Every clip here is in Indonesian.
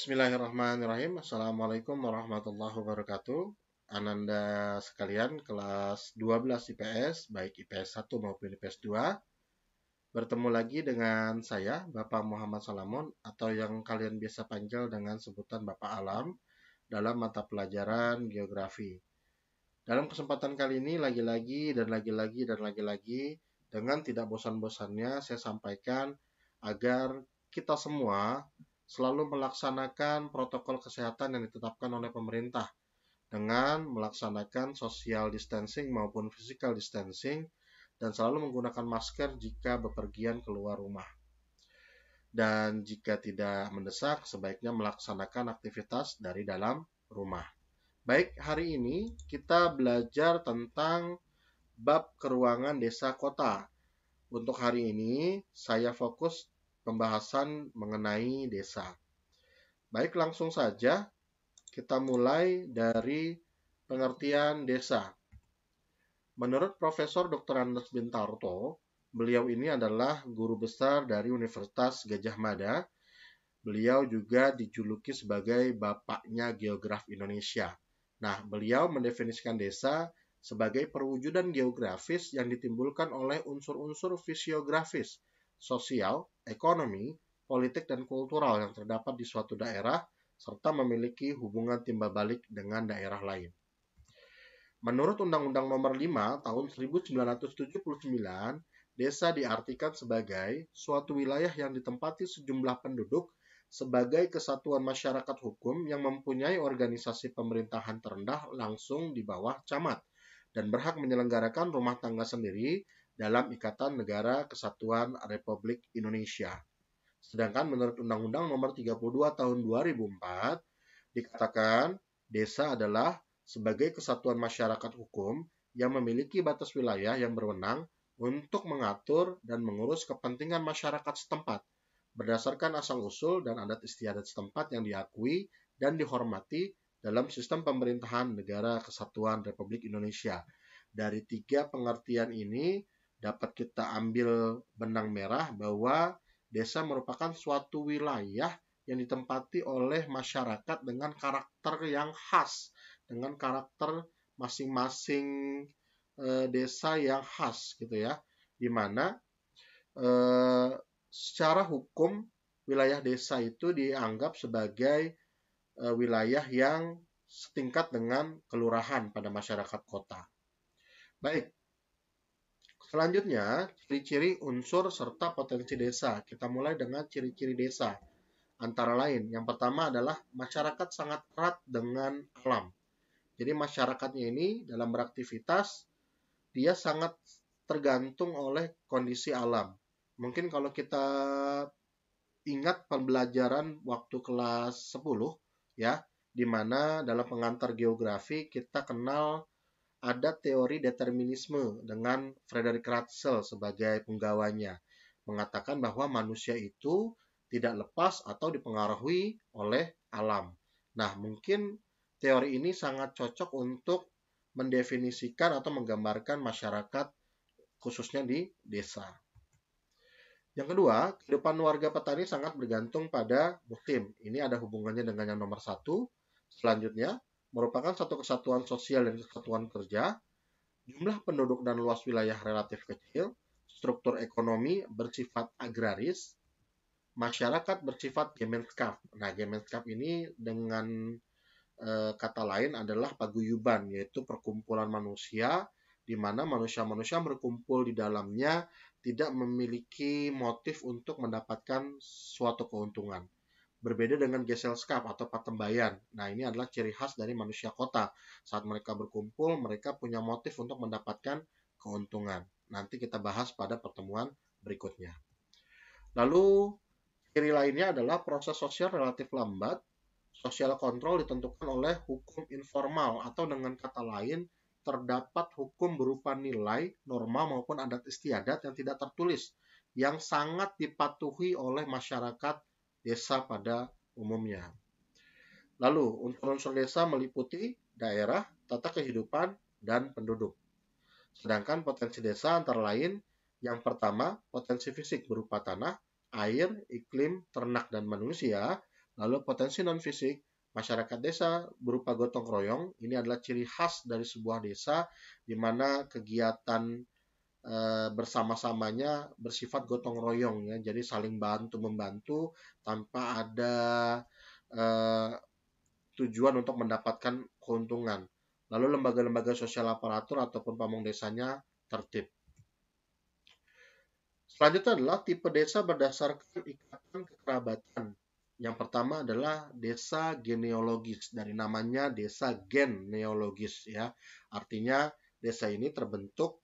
Bismillahirrahmanirrahim. Assalamualaikum warahmatullahi wabarakatuh. Ananda sekalian, kelas 12 IPS, baik IPS 1 maupun IPS 2. Bertemu lagi dengan saya, Bapak Muhammad Salamon, atau yang kalian biasa panggil dengan sebutan Bapak Alam, dalam mata pelajaran geografi. Dalam kesempatan kali ini, lagi-lagi, dengan tidak bosan-bosannya, saya sampaikan agar kita semua selalu melaksanakan protokol kesehatan yang ditetapkan oleh pemerintah dengan melaksanakan social distancing maupun physical distancing dan selalu menggunakan masker jika bepergian keluar rumah. Dan jika tidak mendesak, sebaiknya melaksanakan aktivitas dari dalam rumah. Baik, hari ini kita belajar tentang bab keruangan desa kota. Untuk hari ini, saya fokus pembahasan mengenai desa. Baik, langsung saja kita mulai dari pengertian desa. Menurut Profesor Dr. Andes Bintarto, beliau ini adalah guru besar dari Universitas Gadjah Mada. Beliau juga dijuluki sebagai bapaknya geografi Indonesia. Nah, beliau mendefinisikan desa sebagai perwujudan geografis yang ditimbulkan oleh unsur-unsur fisiografis, sosial, ekonomi, politik, dan kultural yang terdapat di suatu daerah serta memiliki hubungan timbal balik dengan daerah lain. Menurut Undang-Undang Nomor 5 Tahun 1979, desa diartikan sebagai suatu wilayah yang ditempati sejumlah penduduk sebagai kesatuan masyarakat hukum yang mempunyai organisasi pemerintahan terendah langsung di bawah camat dan berhak menyelenggarakan rumah tangga sendiri dalam Ikatan Negara Kesatuan Republik Indonesia. Sedangkan menurut Undang-Undang Nomor 32 Tahun 2004 dikatakan desa adalah sebagai kesatuan masyarakat hukum yang memiliki batas wilayah yang berwenang untuk mengatur dan mengurus kepentingan masyarakat setempat berdasarkan asal-usul dan adat istiadat setempat yang diakui dan dihormati dalam sistem pemerintahan Negara Kesatuan Republik Indonesia. Dari tiga pengertian ini dapat kita ambil benang merah bahwa desa merupakan suatu wilayah yang ditempati oleh masyarakat dengan karakter yang khas, dengan karakter masing-masing desa yang khas gitu ya, di mana secara hukum wilayah desa itu dianggap sebagai wilayah yang setingkat dengan kelurahan pada masyarakat kota. Baik, selanjutnya ciri-ciri unsur serta potensi desa. Kita mulai dengan ciri-ciri desa. Antara lain, yang pertama adalah masyarakat sangat erat dengan alam. Jadi masyarakatnya ini dalam beraktivitas, dia sangat tergantung oleh kondisi alam. Mungkin kalau kita ingat pembelajaran waktu kelas 10, ya, di mana dalam pengantar geografi kita kenal ada teori determinisme dengan Frederick Ratzel sebagai penggawanya, mengatakan bahwa manusia itu tidak lepas atau dipengaruhi oleh alam. Nah, mungkin teori ini sangat cocok untuk mendefinisikan atau menggambarkan masyarakat khususnya di desa. Yang kedua, kehidupan warga petani sangat bergantung pada musim. Ini ada hubungannya dengan yang nomor satu. Selanjutnya, merupakan satu kesatuan sosial dan kesatuan kerja. Jumlah penduduk dan luas wilayah relatif kecil. Struktur ekonomi bersifat agraris. Masyarakat bersifat gemenskap. Nah, gemenskap ini dengan kata lain adalah paguyuban, yaitu perkumpulan manusia di mana manusia-manusia berkumpul di dalamnya tidak memiliki motif untuk mendapatkan suatu keuntungan. Berbeda dengan geselskap atau patembayan. Nah, ini adalah ciri khas dari manusia kota. Saat mereka berkumpul, mereka punya motif untuk mendapatkan keuntungan. Nanti kita bahas pada pertemuan berikutnya. Lalu, ciri lainnya adalah proses sosial relatif lambat. Social control ditentukan oleh hukum informal atau dengan kata lain terdapat hukum berupa nilai, norma maupun adat istiadat yang tidak tertulis yang sangat dipatuhi oleh masyarakat desa pada umumnya. Lalu, unsur-unsur desa meliputi daerah, tata kehidupan, dan penduduk. Sedangkan potensi desa antara lain yang pertama, potensi fisik berupa tanah, air, iklim, ternak, dan manusia. Lalu potensi non-fisik, masyarakat desa berupa gotong royong, ini adalah ciri khas dari sebuah desa di mana kegiatan bersama-samanya bersifat gotong royong ya, jadi saling bantu membantu tanpa ada eh, tujuan untuk mendapatkan keuntungan. Lalu lembaga-lembaga sosial aparatur ataupun pamong desanya tertib. Selanjutnya adalah tipe desa berdasarkan ikatan kekerabatan. Yang pertama adalah desa genealogis, dari namanya desa genealogis ya. Artinya desa ini terbentuk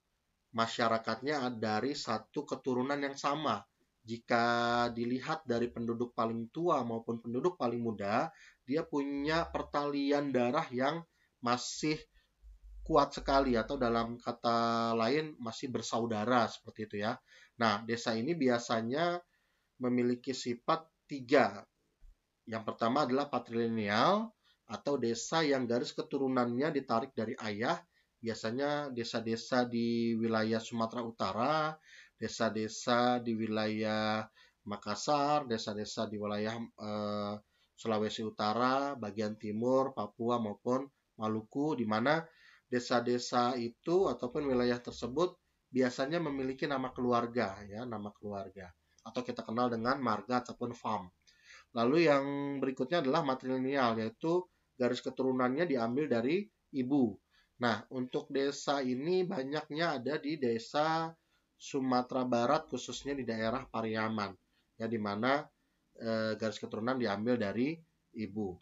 masyarakatnya dari satu keturunan yang sama. Jika dilihat dari penduduk paling tua maupun penduduk paling muda, dia punya pertalian darah yang masih kuat sekali, atau dalam kata lain masih bersaudara seperti itu ya. Nah, desa ini biasanya memiliki sifat tiga. Yang pertama adalah patrilineal atau desa yang garis keturunannya ditarik dari ayah. Biasanya desa-desa di wilayah Sumatera Utara, desa-desa di wilayah Makassar, desa-desa di wilayah Sulawesi Utara, bagian timur, Papua maupun Maluku, di mana desa-desa itu ataupun wilayah tersebut biasanya memiliki nama keluarga ya, nama keluarga atau kita kenal dengan marga ataupun farm. Lalu yang berikutnya adalah matrilineal, yaitu garis keturunannya diambil dari ibu. Nah, untuk desa ini banyaknya ada di desa Sumatera Barat, khususnya di daerah Pariaman, ya, di mana garis keturunan diambil dari ibu.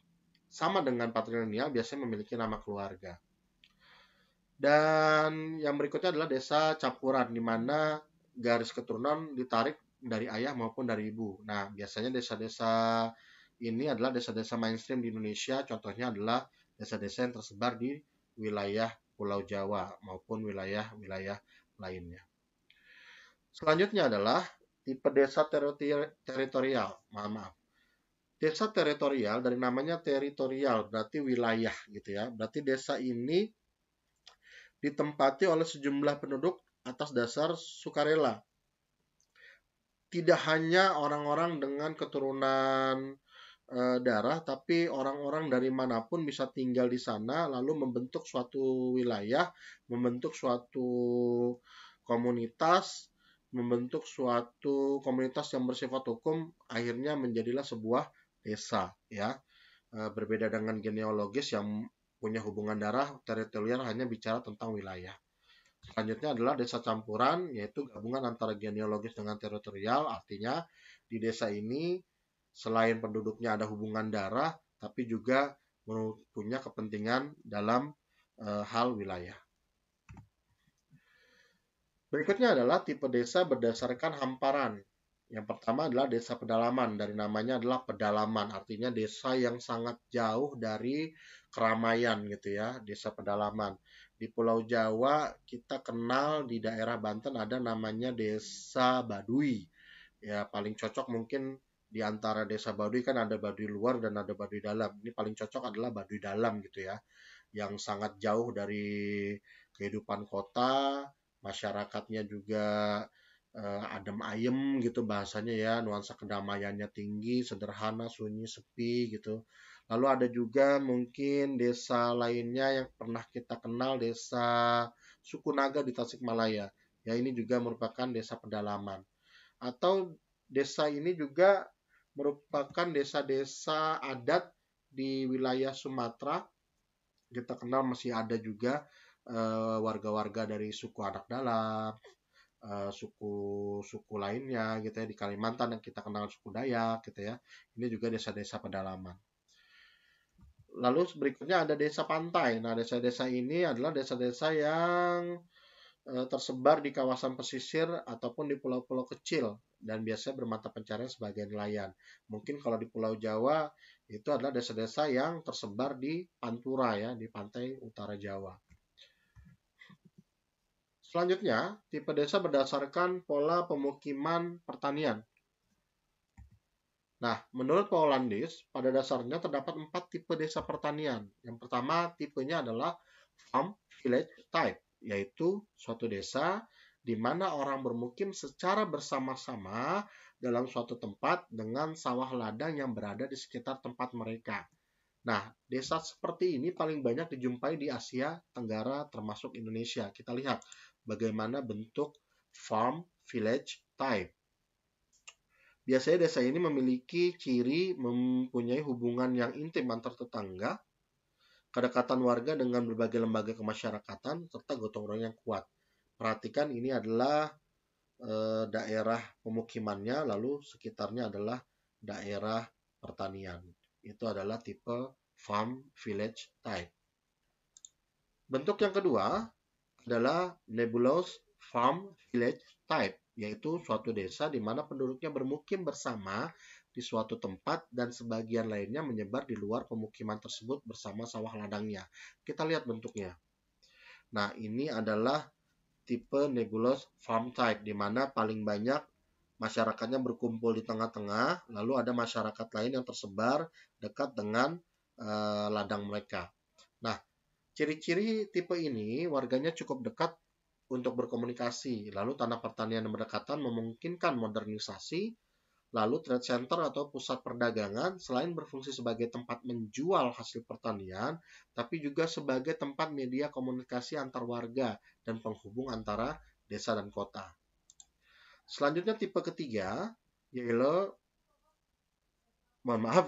Sama dengan patrilineal, biasanya memiliki nama keluarga. Dan yang berikutnya adalah desa campuran, di mana garis keturunan ditarik dari ayah maupun dari ibu. Nah, biasanya desa-desa ini adalah desa-desa mainstream di Indonesia. Contohnya adalah desa-desa yang tersebar di wilayah Pulau Jawa maupun wilayah-wilayah lainnya. Selanjutnya adalah tipe desa teritorial. Maaf. Desa teritorial dari namanya teritorial, berarti wilayah gitu ya. Berarti desa ini ditempati oleh sejumlah penduduk atas dasar sukarela. Tidak hanya orang-orang dengan keturunan darah, tapi orang-orang dari manapun bisa tinggal di sana, lalu membentuk suatu wilayah, membentuk suatu komunitas, membentuk suatu komunitas yang bersifat hukum, akhirnya menjadilah sebuah desa, ya. Berbeda dengan genealogis yang punya hubungan darah, teritorial hanya bicara tentang wilayah. Selanjutnya adalah desa campuran, yaitu gabungan antara genealogis dengan teritorial, artinya di desa ini selain penduduknya ada hubungan darah, tapi juga punya kepentingan dalam hal wilayah. Berikutnya adalah tipe desa berdasarkan hamparan. Yang pertama adalah desa pedalaman, dari namanya adalah pedalaman, artinya desa yang sangat jauh dari keramaian gitu ya, desa pedalaman. Di Pulau Jawa kita kenal di daerah Banten ada namanya desa Baduy. Ya, paling cocok mungkin di antara desa Baduy kan ada Baduy luar dan ada Baduy dalam. Ini paling cocok adalah Baduy dalam gitu ya, yang sangat jauh dari kehidupan kota, masyarakatnya juga adem ayem gitu bahasanya ya, nuansa kedamaiannya tinggi, sederhana, sunyi, sepi gitu. Lalu ada juga mungkin desa lainnya yang pernah kita kenal, desa Sukunaga di Tasikmalaya. Ya, ini juga merupakan desa pedalaman. Atau desa ini juga merupakan desa-desa adat di wilayah Sumatera. Kita kenal masih ada juga warga-warga dari suku anak dalam, suku-suku lainnya gitu ya, di Kalimantan yang kita kenal suku Dayak gitu ya. Ini juga desa-desa pedalaman. Lalu berikutnya ada desa pantai. Nah, desa-desa ini adalah desa-desa yang tersebar di kawasan pesisir ataupun di pulau-pulau kecil dan biasanya bermata pencarian sebagai nelayan. Mungkin kalau di Pulau Jawa itu adalah desa-desa yang tersebar di Pantura ya, di pantai utara Jawa. Selanjutnya, tipe desa berdasarkan pola pemukiman pertanian. Nah, menurut Paul Landis, pada dasarnya terdapat 4 tipe desa pertanian. Yang pertama, tipenya adalah farm village type, yaitu suatu desa di mana orang bermukim secara bersama-sama dalam suatu tempat dengan sawah ladang yang berada di sekitar tempat mereka. Nah, desa seperti ini paling banyak dijumpai di Asia Tenggara termasuk Indonesia. Kita lihat bagaimana bentuk farm village type. Biasanya desa ini memiliki ciri mempunyai hubungan yang intim antar tetangga, kedekatan warga dengan berbagai lembaga kemasyarakatan, serta gotong royong yang kuat. Perhatikan ini adalah daerah pemukimannya, lalu sekitarnya adalah daerah pertanian. Itu adalah tipe farm village type. Bentuk yang kedua adalah nebulous farm village type, yaitu suatu desa di mana penduduknya bermukim bersama di suatu tempat dan sebagian lainnya menyebar di luar pemukiman tersebut bersama sawah ladangnya. Kita lihat bentuknya. Nah, ini adalah tipe nebulous farm type, di mana paling banyak masyarakatnya berkumpul di tengah-tengah, lalu ada masyarakat lain yang tersebar dekat dengan ladang mereka. Nah, ciri-ciri tipe ini warganya cukup dekat untuk berkomunikasi, lalu tanah pertanian yang berdekatan memungkinkan modernisasi, lalu trade center atau pusat perdagangan selain berfungsi sebagai tempat menjual hasil pertanian, tapi juga sebagai tempat media komunikasi antar warga dan penghubung antara desa dan kota. Selanjutnya tipe ketiga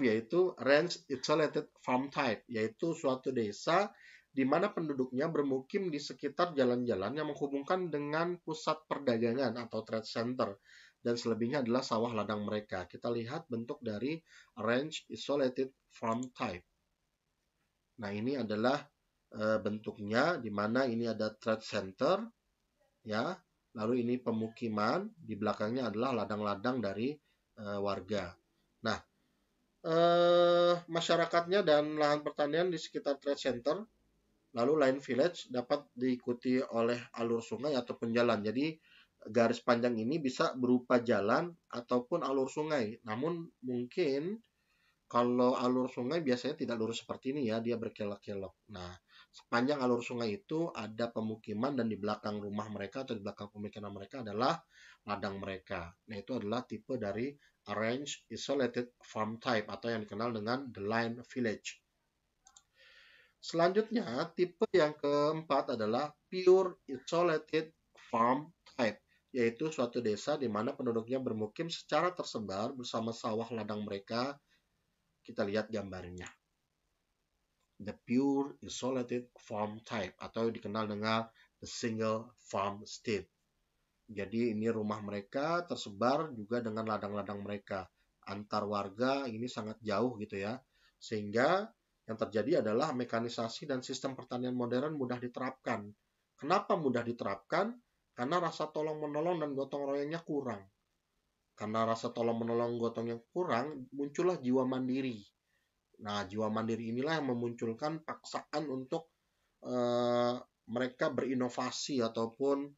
yaitu range isolated farm type, yaitu suatu desa di mana penduduknya bermukim di sekitar jalan-jalan yang menghubungkan dengan pusat perdagangan atau trade center, dan selebihnya adalah sawah ladang mereka. Kita lihat bentuk dari range isolated farm type. Nah, ini adalah bentuknya, di mana ini ada trade center, ya. Lalu ini pemukiman, di belakangnya adalah ladang-ladang dari warga. Nah, masyarakatnya dan lahan pertanian di sekitar trade center, lalu line village dapat diikuti oleh alur sungai ataupun jalan. Jadi garis panjang ini bisa berupa jalan ataupun alur sungai. Namun mungkin kalau alur sungai biasanya tidak lurus seperti ini ya, dia berkelok-kelok. Nah, sepanjang alur sungai itu ada pemukiman dan di belakang rumah mereka atau di belakang pemukiman mereka adalah ladang mereka. Nah, itu adalah tipe dari arranged isolated farm type atau yang dikenal dengan the line village. Selanjutnya, tipe yang keempat adalah pure isolated farm type, yaitu suatu desa di mana penduduknya bermukim secara tersebar bersama sawah ladang mereka. Kita lihat gambarnya. The pure isolated farm type atau dikenal dengan the single farm state. Jadi ini rumah mereka tersebar juga dengan ladang-ladang mereka. Antar warga ini sangat jauh gitu ya. Sehingga yang terjadi adalah mekanisasi dan sistem pertanian modern mudah diterapkan. Kenapa mudah diterapkan? Karena rasa tolong-menolong dan gotong royongnya kurang. Karena rasa tolong-menolong gotongnya kurang, muncullah jiwa mandiri. Nah, jiwa mandiri inilah yang memunculkan paksaan untuk mereka berinovasi ataupun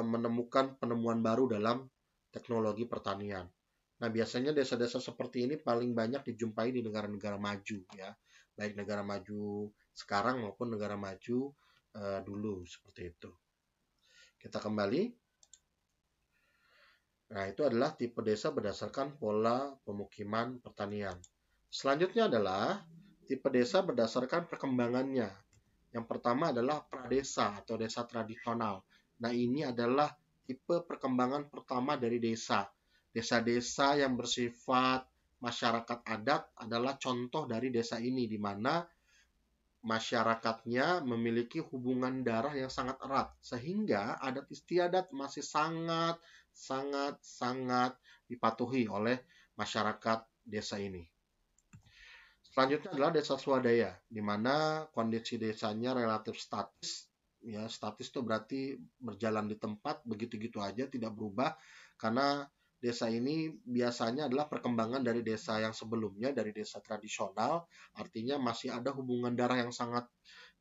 menemukan penemuan baru dalam teknologi pertanian. Nah, biasanya desa-desa seperti ini paling banyak dijumpai di negara-negara maju ya, baik negara maju sekarang maupun negara maju dulu seperti itu. Kita kembali. Nah, itu adalah tipe desa berdasarkan pola pemukiman pertanian. Selanjutnya adalah tipe desa berdasarkan perkembangannya. Yang pertama adalah pradesa atau desa tradisional. Nah, ini adalah tipe perkembangan pertama dari desa. Desa-desa yang bersifat masyarakat adat adalah contoh dari desa ini, di mana masyarakatnya memiliki hubungan darah yang sangat erat, sehingga adat istiadat masih sangat dipatuhi oleh masyarakat desa ini. Selanjutnya adalah desa swadaya, di mana kondisi desanya relatif statis. Ya, statis itu berarti berjalan di tempat begitu-gitu aja, tidak berubah, karena desa ini biasanya adalah perkembangan dari desa yang sebelumnya, dari desa tradisional, artinya masih ada hubungan darah yang sangat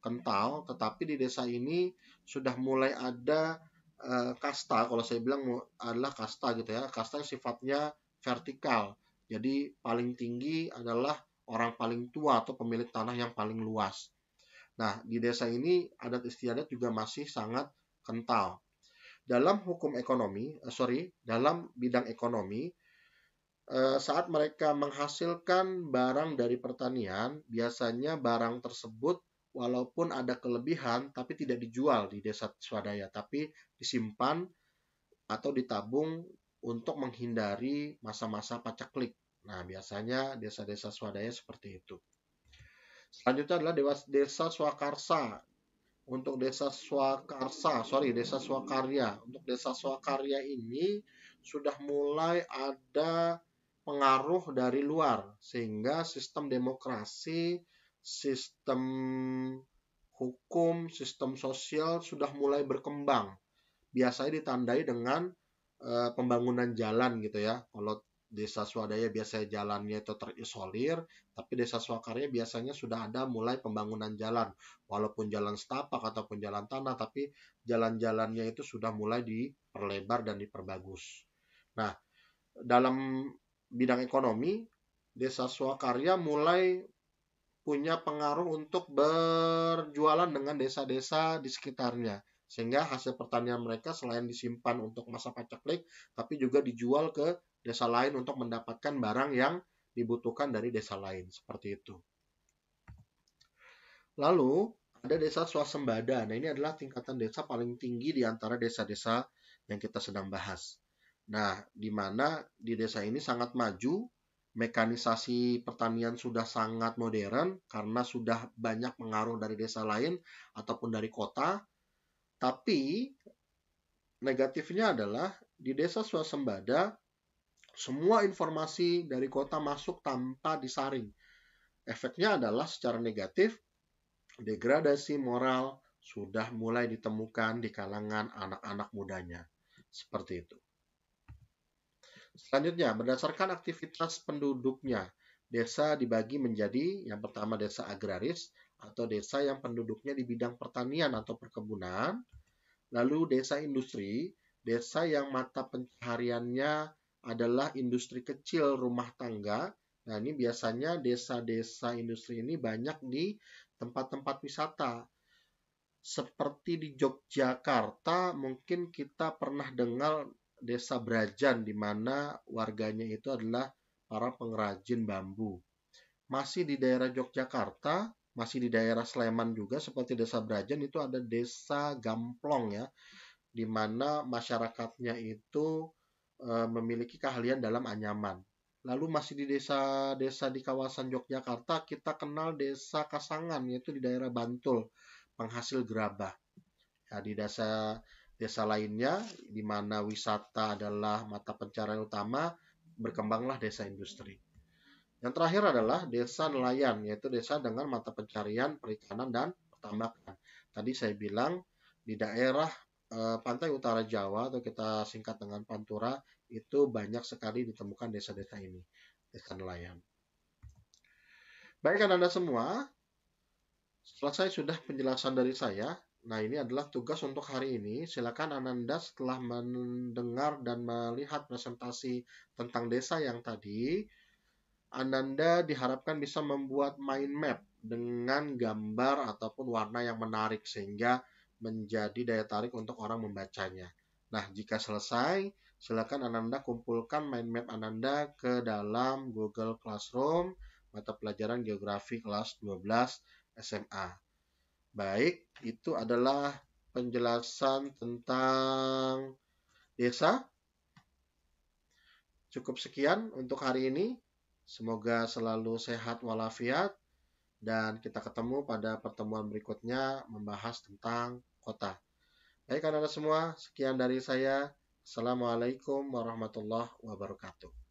kental, tetapi di desa ini sudah mulai ada kasta, kalau saya bilang adalah kasta gitu ya, kasta yang sifatnya vertikal. Jadi paling tinggi adalah orang paling tua atau pemilik tanah yang paling luas. Nah, di desa ini adat istiadat juga masih sangat kental. Dalam bidang ekonomi, Saat mereka menghasilkan barang dari pertanian, biasanya barang tersebut walaupun ada kelebihan tapi tidak dijual di desa swadaya, tapi disimpan atau ditabung untuk menghindari masa-masa pacaklik. Nah, biasanya desa-desa swadaya seperti itu. Selanjutnya adalah desa swakarsa. Untuk desa swakarsa, desa swakarya. Untuk desa swakarya ini sudah mulai ada pengaruh dari luar, sehingga sistem demokrasi, sistem hukum, sistem sosial sudah mulai berkembang. Biasanya ditandai dengan pembangunan jalan gitu ya. Kalau desa swadaya biasanya jalannya itu terisolir, tapi desa swakarya biasanya sudah ada mulai pembangunan jalan. Walaupun jalan setapak ataupun jalan tanah, tapi jalan-jalannya itu sudah mulai diperlebar dan diperbagus. Nah, dalam bidang ekonomi, desa swakarya mulai punya pengaruh untuk berjualan dengan desa-desa di sekitarnya. Sehingga hasil pertanian mereka selain disimpan untuk masa paceklik, tapi juga dijual ke desa lain untuk mendapatkan barang yang dibutuhkan dari desa lain. Seperti itu. Lalu, ada desa swasembada. Nah, ini adalah tingkatan desa paling tinggi di antara desa-desa yang kita sedang bahas. Nah, di mana di desa ini sangat maju, mekanisasi pertanian sudah sangat modern karena sudah banyak pengaruh dari desa lain ataupun dari kota. Tapi negatifnya adalah di desa swasembada semua informasi dari kota masuk tanpa disaring. Efeknya adalah secara negatif degradasi moral sudah mulai ditemukan di kalangan anak-anak mudanya. Seperti itu. Selanjutnya, berdasarkan aktivitas penduduknya, desa dibagi menjadi yang pertama desa agraris atau desa yang penduduknya di bidang pertanian atau perkebunan, lalu desa industri, desa yang mata pencahariannya adalah industri kecil rumah tangga. Nah, ini biasanya desa-desa industri ini banyak di tempat-tempat wisata. Seperti di Yogyakarta, mungkin kita pernah dengar desa Brajan, di mana warganya itu adalah para pengrajin bambu. Masih di daerah Yogyakarta, masih di daerah Sleman juga, seperti desa Brajan itu ada desa Gamplong ya, di mana masyarakatnya itu memiliki keahlian dalam anyaman. Lalu masih di desa-desa di kawasan Yogyakarta, kita kenal desa Kasangan, yaitu di daerah Bantul, penghasil gerabah. Ya, di desa lainnya, di mana wisata adalah mata pencarian utama, berkembanglah desa industri. Yang terakhir adalah desa nelayan, yaitu desa dengan mata pencarian perikanan dan pertambakan. Tadi saya bilang di daerah pantai utara Jawa atau kita singkat dengan Pantura itu banyak sekali ditemukan desa-desa ini, desa nelayan. Baik Anda semua, selesai sudah penjelasan dari saya. Nah, ini adalah tugas untuk hari ini. Silakan Ananda setelah mendengar dan melihat presentasi tentang desa yang tadi, Ananda diharapkan bisa membuat mind map dengan gambar ataupun warna yang menarik sehingga menjadi daya tarik untuk orang membacanya. Nah, jika selesai, silakan Ananda kumpulkan mind map Ananda ke dalam Google Classroom mata pelajaran geografi kelas 12 SMA. Baik, itu adalah penjelasan tentang desa. Cukup sekian untuk hari ini. Semoga selalu sehat walafiat dan kita ketemu pada pertemuan berikutnya membahas tentang kota. Baik, anak-anak semua, sekian dari saya. Assalamualaikum warahmatullahi wabarakatuh.